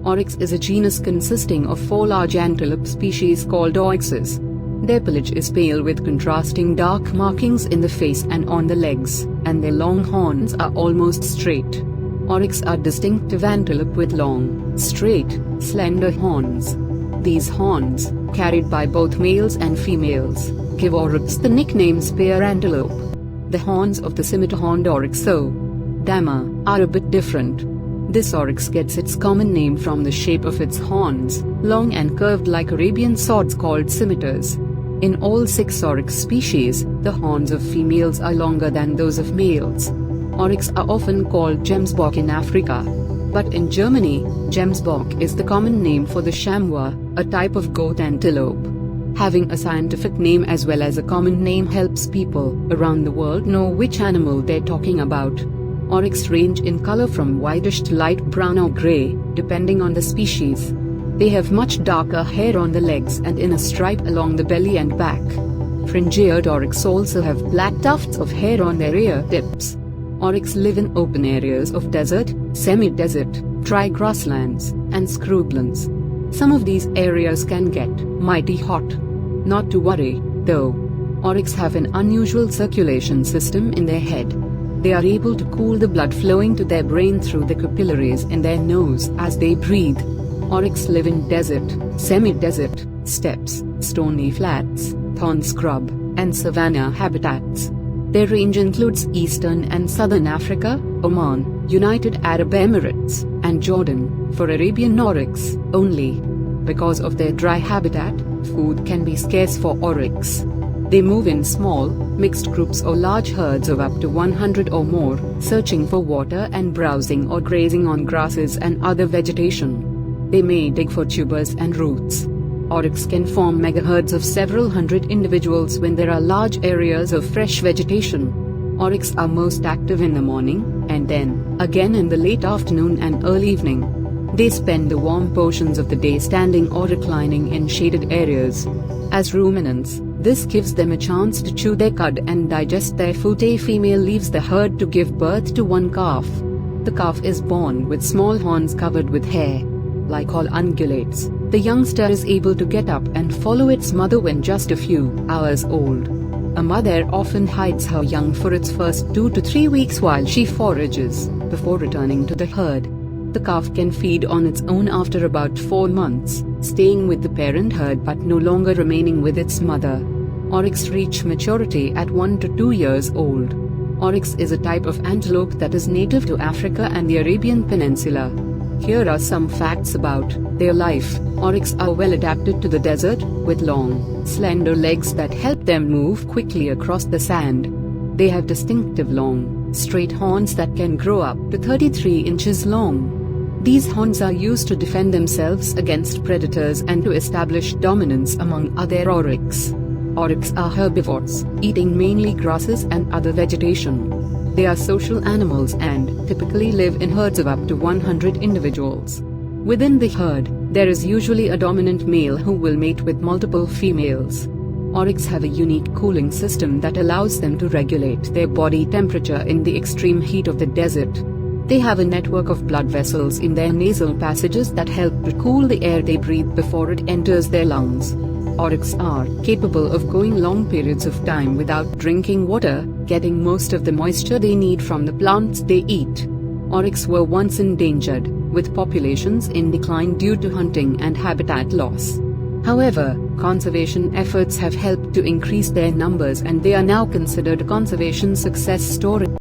Oryx is a genus consisting of 4 large antelope species called oryxes. Their pelage is pale with contrasting dark markings in the face and on the legs, and their long horns are almost straight. Oryx are distinctive antelope with long, straight, slender horns. These horns, carried by both males and females, give oryx the nickname spear antelope. The horns of the scimitar-horned oryx, dammah, are a bit different. This oryx gets its common name from the shape of its horns, long and curved like Arabian swords called scimitars. In all 6 oryx species, the horns of females are longer than those of males. Oryx are often called gemsbok in Africa. But in Germany, gemsbok is the common name for the chamois, a type of goat-antelope. Having a scientific name as well as a common name helps people around the world know which animal they're talking about. Oryx range in color from whitish to light brown or gray, depending on the species. They have much darker hair on the legs and in a stripe along the belly and back. Fringe-eared oryx also have black tufts of hair on their ear tips. Oryx live in open areas of desert, semi-desert, dry grasslands, and scrublands. Some of these areas can get mighty hot. Not to worry, though. Oryx have an unusual circulation system in their head. They are able to cool the blood flowing to their brain through the capillaries in their nose as they breathe. Oryx live in desert, semi-desert, steppes, stony flats, thorn scrub, and savanna habitats. Their range includes eastern and southern Africa, Oman, United Arab Emirates, and Jordan, for Arabian oryx only. Because of their dry habitat, food can be scarce for oryx. They move in small, mixed groups or large herds of up to 100 or more, searching for water and browsing or grazing on grasses and other vegetation. They may dig for tubers and roots. Oryx can form megaherds of several hundred individuals when there are large areas of fresh vegetation. Oryx are most active in the morning, and then, again in the late afternoon and early evening. They spend the warm portions of the day standing or reclining in shaded areas. As ruminants, this gives them a chance to chew their cud and digest their food. A female leaves the herd to give birth to one calf. The calf is born with small horns covered with hair. Like all ungulates, the youngster is able to get up and follow its mother when just a few hours old. A mother often hides her young for its first 2 to 3 weeks while she forages, before returning to the herd. The calf can feed on its own after about 4 months, staying with the parent herd but no longer remaining with its mother. Oryx reach maturity at 1 to 2 years old. Oryx is a type of antelope that is native to Africa and the Arabian Peninsula. Here are some facts about their life. Oryx are well adapted to the desert, with long, slender legs that help them move quickly across the sand. They have distinctive long, straight horns that can grow up to 33 inches long. These horns are used to defend themselves against predators and to establish dominance among other oryx. Oryx are herbivores, eating mainly grasses and other vegetation. They are social animals and typically live in herds of up to 100 individuals. Within the herd, there is usually a dominant male who will mate with multiple females. Oryx have a unique cooling system that allows them to regulate their body temperature in the extreme heat of the desert. They have a network of blood vessels in their nasal passages that help to cool the air they breathe before it enters their lungs. Oryx are capable of going long periods of time without drinking water, getting most of the moisture they need from the plants they eat. Oryx were once endangered, with populations in decline due to hunting and habitat loss. However, conservation efforts have helped to increase their numbers and they are now considered a conservation success story.